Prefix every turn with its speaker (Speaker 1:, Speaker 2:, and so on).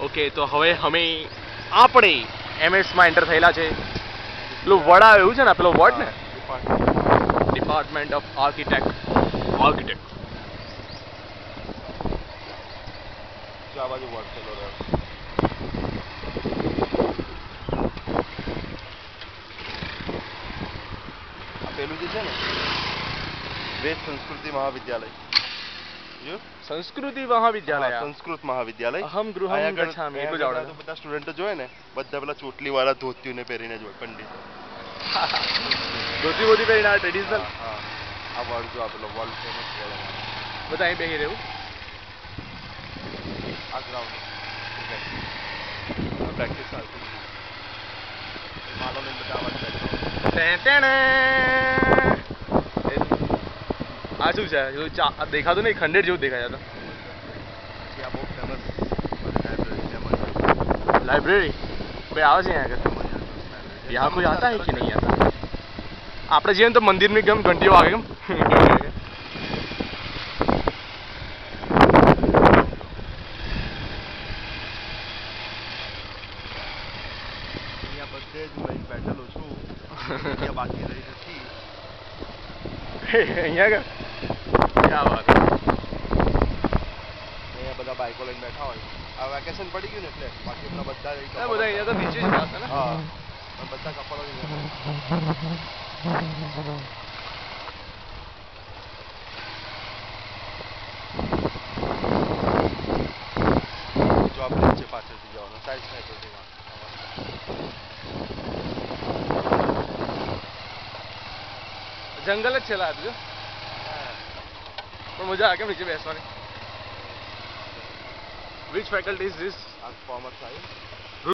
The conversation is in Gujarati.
Speaker 1: ઓકે, તો હવે આપણે MS માં એન્ટર થયેલા છે. પેલું વડા એવું છે ને, પેલો વર્ડ ને, ડિપાર્ટમેન્ટ ઓફ આર્કિટેક્ટ.
Speaker 2: આ બાજુ વર્ડ ચલો રહ્યો. આ પેલું જે છે ને, વેદ સંસ્કૃતિ મહાવિદ્યાલય.
Speaker 1: સંસ્કૃતિ મહાવિદ્યાલય,
Speaker 2: સંસ્કૃત મહાવિદ્યાલય.
Speaker 1: અહમ ગૃહમ ગચ્છામિ. એટલું જ આવડે.
Speaker 2: તો બધા સ્ટુડન્ટો જોયે ને, બધા પેલા ચોટલી વાળા ધોતીઓને પહેરીને જોય, પંડિતો.
Speaker 1: ધોતી બોતી પહેરીને ટ્રેડિશનલ.
Speaker 2: હા, આ વર્ડ જો આપેલો વર્લ્ડ ફેમસ વર્ડ.
Speaker 1: બધા અહીં બેસી રહેવું.
Speaker 2: આ ગ્રાઉન્ડ પ્રેક્ટિસ ચાલતી. માલો લઈને બધા આવા
Speaker 1: આ શું છે? દેખાતું નહીં, ખંડેર જેવું દેખાય છે.
Speaker 2: આ બહુ ફેમસ
Speaker 1: लाइब्रेरी भाई आवाज यहाँ यहाँ कोई आता है कि नहीं आता? આપણે જઈએ તો મંદિર ની ગમ ઘંટીઓ વાગે કેમ
Speaker 2: અહીંયા બધે જ લઈ બેઠેલો છું. અહીંયા બાકી રહી નથી.
Speaker 1: અહીંયા કે क्या बात है.
Speaker 2: અહીંયા બધા બાઈકો લઈને બેઠા હોય. આ વેકેશન પડી ગયું ને એટલે બાકી આપણા બધા
Speaker 1: અહીંયા તો નીચે જ વાત છે ને.
Speaker 2: હા, બધા કપડો જો આપણે નીચે પાછળથી જવાનું સાઈડ સાઈડ
Speaker 1: જંગલ જ છે લાગ જો પણ મજા આવે કેમ નીચે બેસવાની. Which faculty is this?
Speaker 2: આ કોમર્સ આવ્યું.